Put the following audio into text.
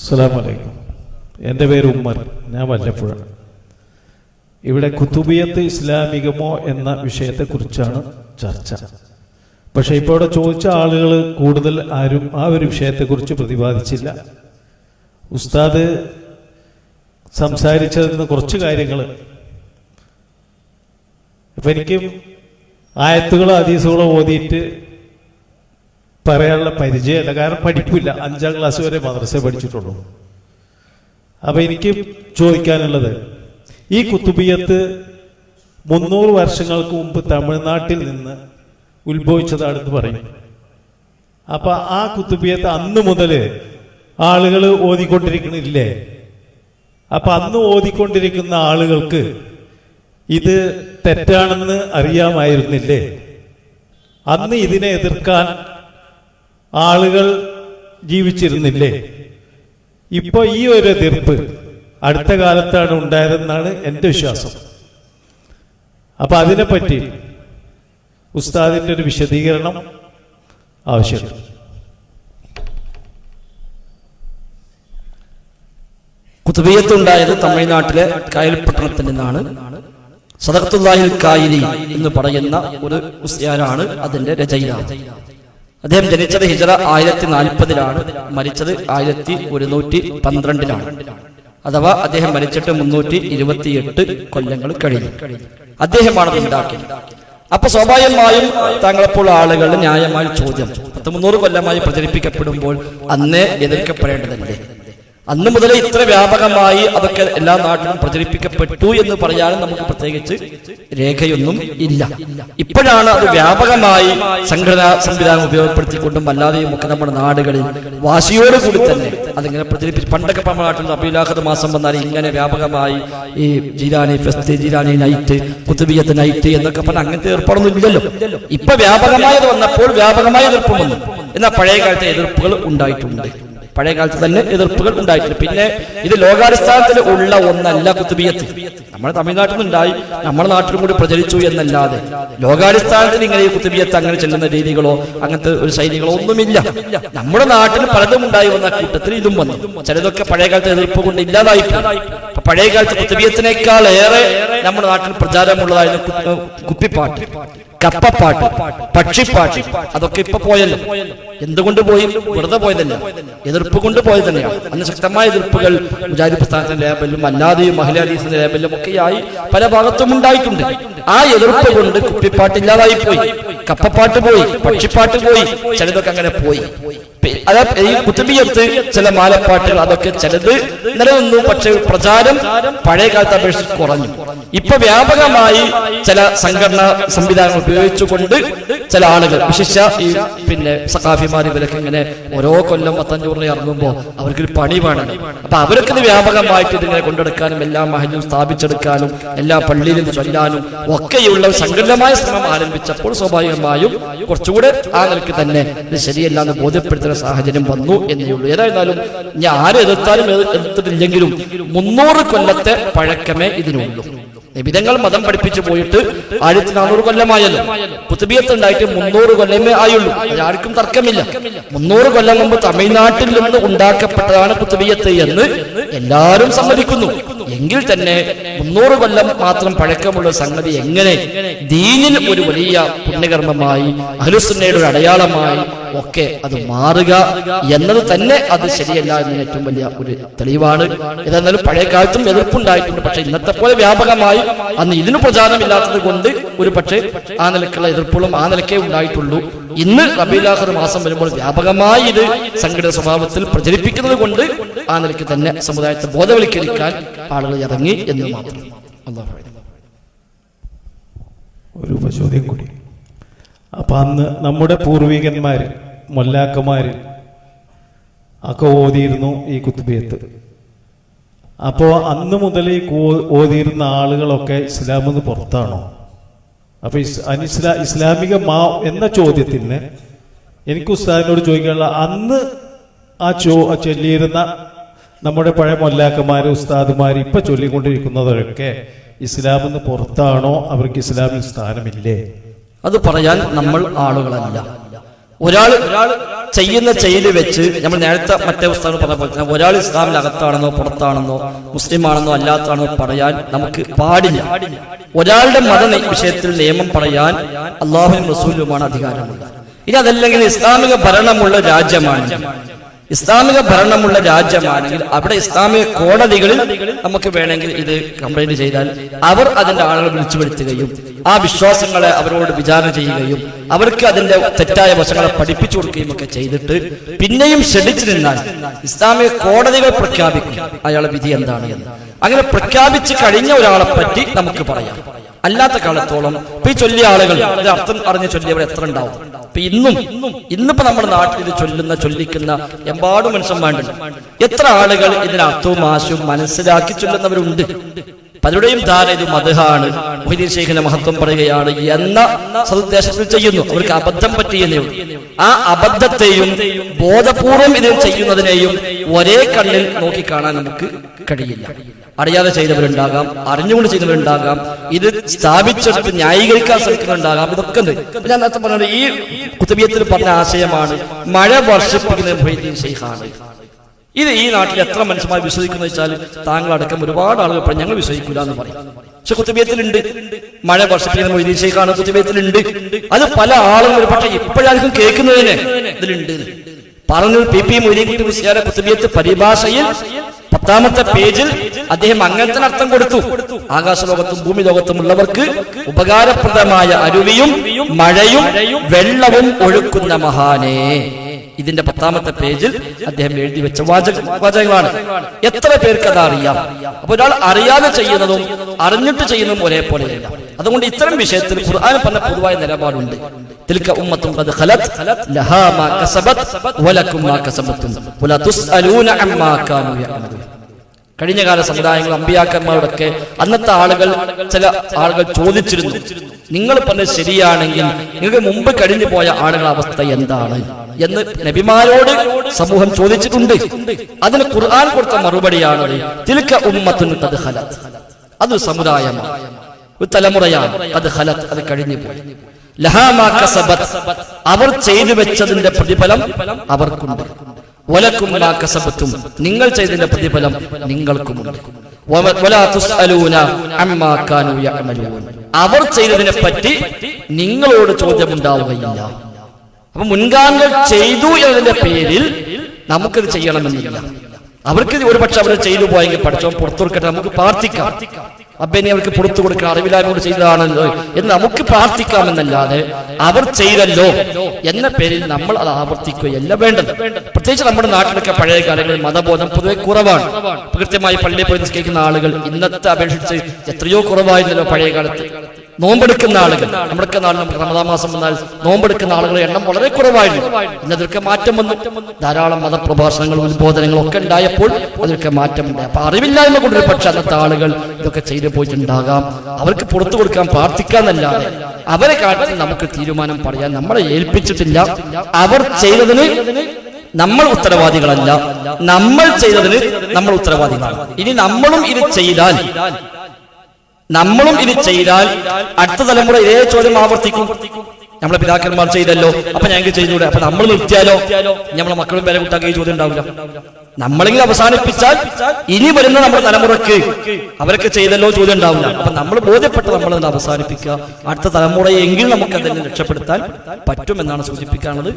അസ്സലാമു അലൈക്കും. എൻ്റെ പേര് ഉമ്മർ, ഞാൻ വല്ലപ്പുഴ. ഇവിടെ കുത്തുബിയത്ത് ഇസ്ലാമികമോ എന്ന വിഷയത്തെക്കുറിച്ചാണ് ചർച്ച. പക്ഷേ ഇപ്പോൾ ഇവിടെ ചോദിച്ച ആളുകൾ കൂടുതൽ ആരും ആ ഒരു വിഷയത്തെക്കുറിച്ച് പ്രതിപാദിച്ചില്ല. ഉസ്താദ് സംസാരിച്ചതിന് കുറച്ച് കാര്യങ്ങൾ ഇപ്പം എനിക്ക് ആയത്തുകളോ ഹദീസുകളോ ഓതിയിട്ട് പറയാനുള്ള പരിചയമല്ല, കാരണം പഠിപ്പില്ല. 5ാം ക്ലാസ് വരെ മദ്രസ പഠിച്ചിട്ടുള്ളൂ. അപ്പം എനിക്ക് ചോദിക്കാനുള്ളത്, ഈ കുത്തുബിയത്ത് 300 വർഷങ്ങൾക്ക് മുമ്പ് തമിഴ്നാട്ടിൽ നിന്ന് ഉത്ഭവിച്ചതാണെന്ന് പറയും. അപ്പം ആ കുത്തുബിയത്ത് അന്ന് മുതൽ ആളുകൾ ഓതിക്കൊണ്ടിരിക്കണില്ലേ? അപ്പം അന്ന് ഓതിക്കൊണ്ടിരിക്കുന്ന ആളുകൾക്ക് ഇത് തെറ്റാണെന്ന് അറിയാമായിരുന്നില്ലേ? അന്ന് ഇതിനെ എതിർക്കാൻ ആളുകൾ ജീവിച്ചിരുന്നില്ലേ? ഇപ്പൊ ഈ ഒരു എതിർപ്പ് അടുത്ത കാലത്താണ് ഉണ്ടായതെന്നാണ് എൻ്റെ വിശ്വാസം. അപ്പൊ അതിനെപ്പറ്റി ഉസ്താദിന്റെ ഒരു വിശദീകരണം ആവശ്യമുണ്ട്. കുത്തുബിയത്ത് ഉണ്ടായത് തമിഴ്നാട്ടിലെ കായൽപട്ടണത്തിൽ നിന്നാണ്. സദഖത്തുല്ലാഹിൽ കായിലി എന്ന് പറയുന്ന ഒരു ഉസ്താദാണ് അതിന്റെ രചയിതാവ്. അദ്ദേഹം ജനിച്ചത് ഹിജറ 1040-ലാണ്, മരിച്ചത് 1112-ലാണ്. അഥവാ അദ്ദേഹം മരിച്ചിട്ട് 328 കൊല്ലങ്ങൾ കഴിഞ്ഞു. അദ്ദേഹമാണ് അത് ഉണ്ടാക്കിയത്. അപ്പൊ സ്വാഭാവികമായും താങ്കളെപ്പോൾ ആളുകൾ ന്യായമായ ചോദ്യം, 300 കൊല്ലമായി പ്രചരിപ്പിക്കപ്പെടുമ്പോൾ അന്നേ എതിർക്കപ്പെടേണ്ടതല്ലേ? അന്ന് മുതൽ ഇത്ര വ്യാപകമായി അതൊക്കെ എല്ലാ നാട്ടിലും പ്രചരിപ്പിക്കപ്പെട്ടു എന്ന് പറയാനും നമുക്ക് പ്രത്യേകിച്ച് രേഖയൊന്നും ഇല്ല. ഇപ്പോഴാണ് അത് വ്യാപകമായി സംഘടനാ സംവിധാനം ഉപയോഗപ്പെടുത്തിക്കൊണ്ടും അല്ലാതെയും ഒക്കെ നമ്മുടെ നാടുകളിൽ വാശിയോടുകൂടി തന്നെ അതിങ്ങനെ പ്രചരിപ്പിച്ച്. പണ്ടൊക്കെ നമ്മുടെ നാട്ടിൽ റബീഉൽ ആഖിർ മാസം വന്നാൽ ഇങ്ങനെ വ്യാപകമായി ഈ Jilani fest, Jilani night, Qutbiyyat night എന്നൊക്കെ പറഞ്ഞാൽ അങ്ങനത്തെ ഏർപ്പാടൊന്നും ഇല്ലല്ലോ. ഇപ്പൊ വ്യാപകമായത് വന്നപ്പോൾ വ്യാപകമായ എതിർപ്പ് വന്നു. എന്നാൽ പഴയ കാലത്തെ എതിർപ്പുകൾ ഉണ്ടായിട്ടുണ്ട്. പഴയ കാലത്ത് തന്നെ എതിർപ്പുകൾ ഉണ്ടായിട്ടുണ്ട്. പിന്നെ ഇത് ലോകാടിസ്ഥാനത്തിൽ ഉള്ള ഒന്നല്ല കുത്തുബിയത്ത്. നമ്മുടെ തമിഴ്നാട്ടിൽ നിന്നുണ്ടായി നമ്മുടെ നാട്ടിലും കൂടി പ്രചരിച്ചു എന്നല്ലാതെ ലോകാടിസ്ഥാനത്തിൽ ഇങ്ങനെ ഈ കുത്തുബിയത്ത് അങ്ങനെ ചെല്ലുന്ന രീതികളോ അങ്ങനത്തെ ഒരു ശൈലികളോ ഒന്നുമില്ല. നമ്മുടെ നാട്ടിൽ പലതും ഉണ്ടായി വന്ന കൂട്ടത്തിൽ ഇതും വന്നു. ചിലതൊക്കെ പഴയ കാലത്തെ എതിർപ്പ് കൊണ്ട് ഇല്ലാതായി. പഴയ കാലത്ത് കുത്തുബിയത്തിനേക്കാൾ ഏറെ നമ്മുടെ നാട്ടിൽ പ്രചാരമുള്ളതായിരുന്നു കുപ്പിപ്പാട്ട്, കപ്പപ്പാട്ട്, പക്ഷിപ്പാട്ട്. അതൊക്കെ ഇപ്പൊ പോയല്ലോ. എന്തുകൊണ്ട് പോയി? വെറുതെ പോയതല്ല, എതിർപ്പ് കൊണ്ട് പോയത് തന്നെയാണ്. അന്ന് ശക്തമായ എതിർപ്പുകൾ മുജാഹിദ് പ്രസ്ഥാനത്തിന്റെ ലേബലിലും അല്ലാതെയും മഹ്ല ഹദീസിന്റെ ലേബലിലും ഒക്കെയായി പല ഭാഗത്തും ഉണ്ടായിട്ടുണ്ട്. ആ എതിർപ്പ് കൊണ്ട് കുപ്പിപ്പാട്ട് ഇല്ലാതായി പോയി, കപ്പപ്പാട്ട് പോയി, പക്ഷിപ്പാട്ട് പോയി, ചിലതൊക്കെ അങ്ങനെ പോയി. ഈ കുത്തുബിയത്ത് ചില മാലപ്പാട്ടുകൾ അതൊക്കെ ചിലത് നിലനിന്നു. പക്ഷെ പ്രചാരം പഴയ കാലത്തെ അപേക്ഷിച്ച് കുറഞ്ഞു. ഇപ്പൊ വ്യാപകമായി ചില സംഘടനാ സംവിധാനങ്ങൾ ഉപയോഗിച്ചുകൊണ്ട് ചില ആളുകൾ, വിശിഷ്യ ഈ സഖാഫിമാർ, ഇവരൊക്കെ ഇങ്ങനെ ഓരോ കൊല്ലം 55 ഇറങ്ങുമ്പോൾ അവർക്കൊരു പണി വേണം. അപ്പൊ അവരൊക്കെ ഇത് വ്യാപകമായിട്ട് ഇതിങ്ങനെ കൊണ്ടെടുക്കാനും എല്ലാ മഹല്ലും സ്ഥാപിച്ചെടുക്കാനും എല്ലാ പള്ളിയിലും ചൊല്ലാനും ഒക്കെയുള്ള സംഘടനമായ ശ്രമം ആരംഭിച്ചപ്പോൾ സ്വാഭാവികമായും കുറച്ചുകൂടെ ആ നിലയ്ക്ക് തന്നെ ഇത് ശരിയല്ല എന്ന് ബോധ്യപ്പെടുത്തുന്ന സാഹചര്യം വന്നു എന്നേ ഉള്ളൂ. ഏതായിരുന്നാലും ഞാൻ ആരെ എതിർത്താലും എതിർത്തിട്ടില്ലെങ്കിലും 300 കൊല്ലത്തെ പഴക്കമേ ഇതിനുള്ളൂ. നിബിധങ്ങൾ മതം പഠിപ്പിച്ചു പോയിട്ട് 1400 കൊല്ലമായല്ലോ. കുത്തുബിയത്ത് ഉണ്ടായിട്ട് 300 കൊല്ലമേ ആയുള്ളൂ. ആർക്കും തർക്കമില്ല. 300 കൊല്ലം മുമ്പ് തമിഴ്നാട്ടിൽ നിന്ന് ഉണ്ടാക്കപ്പെട്ടതാണ് കുത്തുബിയത്ത് എന്ന് എല്ലാവരും സമ്മതിക്കുന്നു. എങ്കിൽ തന്നെ 300 കൊല്ലം മാത്രം പഴക്കമുള്ള സംഗതി എങ്ങനെ ദീനിൽ ഒരു വലിയ പുണ്യകർമ്മമായി അഹ്ലുസുന്നയുടെ ഒരു അടയാളമായി ഒക്കെ അത് മാറുക എന്നത് തന്നെ അത് ശരിയല്ല എന്നതിന് ഏറ്റവും വലിയ ഒരു തെളിവാണ്. ഏതായാലും പഴയ കാലത്തും എതിർപ്പുണ്ടായിട്ടുണ്ട്. പക്ഷെ ഇന്നത്തെ പോലെ വ്യാപകമായി അന്ന് ഇതിന് പ്രചാരമില്ലാത്തത് കൊണ്ട് ഒരു പക്ഷേ ആ നിലക്കുള്ള എതിർപ്പുകളും ആ നിലക്കേ ഉണ്ടായിട്ടുള്ളൂ. ഇന്ന് റബീഉൽ ആഖിർ മാസം വരുമ്പോൾ വ്യാപകമായി ഇത് സംഘടന സ്വഭാവത്തിൽ പ്രചരിപ്പിക്കുന്നത് കൊണ്ട് ആ നിലയ്ക്ക് തന്നെ സമുദായത്തെ ബോധവൽക്കരിക്കാൻ ആളുകൾ ഇറങ്ങി എന്ന് മാത്രം. ഒരു ചോദ്യം കൂടി. അപ്പൊ അന്ന് നമ്മുടെ പൂർവികന്മാര്, മൊല്ലാക്കന്മാര് ഒക്കെ ഓതിയിരുന്നു ഈ കുത്തുബിയത്ത്. അപ്പോ അന്ന് മുതൽ ഈ ഓതിയിരുന്ന ആളുകളൊക്കെ ഇസ്ലാമിൽ നിന്ന് പുറത്താണോ? അപ്പൊ ഇസ്ലാമിക എന്ന ചോദ്യത്തിന് എനിക്ക് ഉസ്താദിനോട് ചോദിക്കാനുള്ള, അന്ന് ആ ചൊല്ലിയിരുന്ന നമ്മുടെ പഴയ മൊല്ലാക്കന്മാര്, ഉസ്താദുമാര് ഇപ്പൊ ചൊല്ലിക്കൊണ്ടിരിക്കുന്നതൊക്കെ ഇസ്ലാമിൽ നിന്ന് പുറത്താണോ? അവർക്ക് ഇസ്ലാമിൽ സ്ഥാനമില്ലേ? അത് പറയാൻ നമ്മൾ ആളുകളല്ല. ഒരാൾ ചെയ്യുന്ന ചെയ്ത് വെച്ച് നമ്മൾ നേരത്തെ മറ്റേ പുസ്തകം പറഞ്ഞ പോലെ തന്നെ ഒരാൾ ഇസ്ലാമിനകത്താണെന്നോ പുറത്താണെന്നോ മുസ്ലിം ആണെന്നോ അല്ലാത്താണെന്നോ പറയാൻ നമുക്ക് പാടില്ല. ഒരാളുടെ മത വിഷയത്തിൽ നിയമം പറയാൻ അള്ളാഹുവിനും റസൂലുമാണ് അധികാരമുള്ളത്. ഇനി അതല്ലെങ്കിൽ ഇസ്ലാമിക ഭരണമുള്ള രാജ്യമാണെങ്കിൽ അവിടെ ഇസ്ലാമിക കോടതികളിൽ നമുക്ക് വേണമെങ്കിൽ ഇത് കംപ്ലൈന്റ് ചെയ്താൽ അവർ അതിന്റെ ആളുകളെ വിളിച്ചു വരുത്തുകയും ആ വിശ്വാസങ്ങളെ അവരോട് വിചാരണ ചെയ്യുകയും അവർക്ക് അതിന്റെ തെറ്റായ വശങ്ങളെ പഠിപ്പിച്ചു കൊടുക്കുകയും ഒക്കെ ചെയ്തിട്ട് പിന്നെയും ക്ഷണിച്ചു നിന്നാൽ ഇസ്ലാമിക കോടതികൾ പ്രഖ്യാപിക്കും അയാളെ വിധി എന്താണ് എന്ന്. അങ്ങനെ പ്രഖ്യാപിച്ച് കഴിഞ്ഞ ഒരാളെ പറ്റി നമുക്ക് പറയാം. അല്ലാത്ത കാലത്തോളം ഇപ്പൊ ഈ ചൊല്ലിയ ആളുകൾ ഇത് അർത്ഥം അറിഞ്ഞ് ചൊല്ലിയവർ എത്ര ഉണ്ടാവും? ഇപ്പൊ ഇന്നിപ്പോ നമ്മുടെ നാട്ടിൽ ഇത് ചൊല്ലിക്കുന്ന എമ്പാടും മനുഷ്യന്മാരുണ്ട്. എത്ര ആളുകൾ ഇതിന് അർത്ഥവും ആശയവും മനസ്സിലാക്കി ചൊല്ലുന്നവരുണ്ട്. പലരുടെയും ധാരണ ഇത് മദ്ഹാണ്, മുഹ്യിദ്ദീൻ ശൈഖിന്റെ മഹത്വം പറയുകയാണ് എന്ന സതുദ്ദേശത്തിൽ ചെയ്യുന്നു. അവർക്ക് അബദ്ധം പറ്റിയെന്നേ ഉള്ളൂ. ആ അബദ്ധത്തെയും ബോധപൂർവം ഇത് ചെയ്യുന്നതിനെയും ഒരേ കണ്ണിൽ നോക്കിക്കാണാൻ നമുക്ക് കഴിയില്ല. അറിയാതെ ചെയ്തവരുണ്ടാകാം, അറിഞ്ഞുകൊണ്ട് ചെയ്യുന്നവരുണ്ടാകാം, ഇത് സ്ഥാപിച്ചെടുത്ത് ന്യായീകരിക്കാൻ ശ്രമിക്കുന്നുണ്ടാകാം. ഇതൊക്കെ ഉണ്ട്. ഞാൻ നേരത്തെ പറഞ്ഞത് ഈ കുതുബിയത്തിൽ പറഞ്ഞ ആശയമാണ് മഴ വർഷിപ്പിക്കുന്ന മുഹ്യിദ്ദീൻ ശൈഖാണ്. ഇത് ഈ നാട്ടിൽ എത്ര മനുഷ്യന്മാർ വിശ്വസിക്കുന്നു വെച്ചാൽ താങ്കളടക്കം ഒരുപാട് ആളുകൾ ഞങ്ങൾ വിശ്വസിക്കില്ല എന്ന് പറയും. പക്ഷെ കുത്തുബിയത്തിലുണ്ട് മഴ വർഷിപ്പിക്കുന്ന മൊയ്തീൻ ശൈഖാണ്, കുത്തുബിയത്തിലുണ്ട്. അത് പല ആളുകൾ പക്ഷെ ഇപ്പോഴായിരിക്കും കേൾക്കുന്നതിന് ഇതിലുണ്ട് പറഞ്ഞു. പി മൊയ്തീൻ കുട്ടി മുസ്ലിയാരെ കുത്തുബിയത്ത് പരിഭാഷയിൽ 10ാമത്തെ പേജിൽ അദ്ദേഹം അങ്ങനത്തെ അർത്ഥം കൊടുത്തു. ആകാശലോകത്തും ഭൂമി ലോകത്തുമുള്ളവർക്ക് ഉപകാരപ്രദമായ അരുവിയും മഴയും വെള്ളവും ഒഴുക്കുന്ന മഹാനേ. ഇതിന്റെ 10ാമത്തെ പേജിൽ അദ്ദേഹം എഴുതി വെച്ച വാചകങ്ങളാണ്. എത്ര പേർക്ക് അത് അറിയാം? അപ്പൊ ഒരാൾ അറിയാതെ ചെയ്യുന്നതും അറിഞ്ഞിട്ട് ചെയ്യുന്നതും ഒരേപോലെയല്ല. അതുകൊണ്ട് ഇത്തരം വിഷയത്തിൽ ഖുർആൻ പറഞ്ഞ പൊതുവായ നിലപാടുണ്ട്. തിൽക ഉമ്മത്തുൻ ഖദ് ഖലത് ലഹാ മാ കസബത് വലകും മാ കസബതും വലാ തുസ്അലൂന അമ്മാ കാനൂ യഅമലൂൻ. കഴിഞ്ഞ കാല സമുദായങ്ങൾ അമ്പിയാക്കന്മാരോടൊക്കെ അന്നത്തെ ചില ആളുകൾ ചോദിച്ചിരുന്നു, നിങ്ങൾ പറഞ്ഞത് ശരിയാണെങ്കിൽ നിങ്ങൾക്ക് മുമ്പ് കഴിഞ്ഞു പോയ ആളുകളുടെ അവസ്ഥ എന്താണ് എന്ന് നബിമാരോട് സമൂഹം ചോദിച്ചിട്ടുണ്ട്. അതിന് ഖുർആൻ കൊടുത്ത മറുപടിയാണ് തിൽക ഉമ്മത്തുൻ ഖദ് ഖലത്. അത് സമുദായമാണ്, ഒരു തലമുറയാണ്. അത് ഖലത്, അത് കഴിഞ്ഞു പോയി. ലഹാ മാ കസബത്, അവർ ചെയ്തു വെച്ചതിന്റെ പ്രതിഫലം അവർക്കുണ്ട്. വലക്കും മാ കസബത്തും, നിങ്ങൾ ചെയ്തതിന്റെ പ്രതിഫലം നിങ്ങൾക്കുമുണ്ട്. വലാ തുസ്അലൂന അമ്മാ കാനൂ യഅമലൂൻ, അവർ ചെയ്തതിനെ പറ്റി നിങ്ങളോട് ചോദ്യമുണ്ടാവുകയില്ല. അപ്പൊ മുൻഗാമികൾ ചെയ്തു എന്നതിന്റെ പേരിൽ നമുക്കത് ചെയ്യണമെന്നില്ല. അവർക്ക് ഒരു പക്ഷെ അവർ ചെയ്തു പോയെങ്കിൽ പഠിച്ചോ പുറത്തു കൊടുക്കട്ടെ, നമുക്ക് പ്രാർത്ഥിക്കാം. അബ്ബനെ അവർക്ക് പുറത്തു കൊടുക്കണം, അറിവില്ലായ്മയോട് ചെയ്തതാണല്ലോ എന്ന് നമുക്ക് പ്രാർത്ഥിക്കാമെന്നല്ലാതെ അവർ ചെയ്തല്ലോ എന്ന പേരിൽ നമ്മൾ അത് ആവർത്തിക്കുകയല്ല വേണ്ടത്. പ്രത്യേകിച്ച് നമ്മുടെ നാട്ടിലൊക്കെ പഴയ കാലങ്ങളിൽ മതബോധം പൊതുവെ കുറവാണ്. കൃത്യമായി പള്ളിയിൽ പോയി നിസ്കരിക്കുന്ന ആളുകൾ ഇന്നത്തെ അപേക്ഷിച്ച് എത്രയോ കുറവായിരുന്നല്ലോ പഴയ കാലത്ത്. നോമ്പെടുക്കുന്ന ആളുകൾ നമ്മുടെ നാട്ടിൽ റമദാൻ മാസം വന്നാൽ നോമ്പെടുക്കുന്ന ആളുകളുടെ എണ്ണം വളരെ കുറവായിരുന്നു. ഇന്നതൊക്കെ മാറ്റം വന്നു. ധാരാളം മതപ്രഭാഷണങ്ങളും ഉത്ബോധനങ്ങളും ഒക്കെ ഉണ്ടായപ്പോൾ അതൊക്കെ മാറ്റമുണ്ടായി. അപ്പൊ അറിവില്ലായ്മ കൊണ്ടൊരു പക്ഷെ അന്നത്തെ ആളുകൾ ഇതൊക്കെ ചെയ്തു പോയിട്ടുണ്ടാകാം. അവർക്ക് പുറത്തു കൊടുക്കാൻ പ്രാർത്ഥിക്കാന്നല്ലാതെ അവരെ കാട്ടി നമുക്ക് തീരുമാനം പറയാൻ നമ്മളെ ഏൽപ്പിച്ചിട്ടില്ല. അവർ ചെയ്തതിന് നമ്മൾ ഉത്തരവാദികളല്ല, നമ്മൾ ചെയ്തതിന് നമ്മൾ ഉത്തരവാദികളാണ്. ഇനി നമ്മളും ഇത് ചെയ്താൽ അടുത്ത തലമുറ ഇതേ ചോദ്യം ആവർത്തിക്കും. നമ്മളെ പിതാക്കന്മാർ ചെയ്തല്ലോ, അപ്പൊ ഞങ്ങൾക്ക് ചെയ്തുകൂടെ? അപ്പൊ നമ്മൾ നിർത്തിയാലോ? നമ്മളെ മക്കളും പേരെ കുട്ടാക്കി ഈ ചോദ്യം ഉണ്ടാവില്ല. നമ്മളെങ്കിലും അവസാനിപ്പിച്ചാൽ ഇനി വരുന്ന നമ്മുടെ തലമുറക്ക് അവരൊക്കെ ചെയ്തല്ലോ ചോദ്യം ഉണ്ടാവില്ല. അപ്പൊ നമ്മൾ ബോധ്യപ്പെട്ട് നമ്മളത് അവസാനിപ്പിക്കുക. അടുത്ത തലമുറയെങ്കിലും നമുക്ക് അതിനെ രക്ഷപ്പെടുത്താൻ പറ്റുമെന്നാണ് സൂചിപ്പിക്കാനുള്ളത്.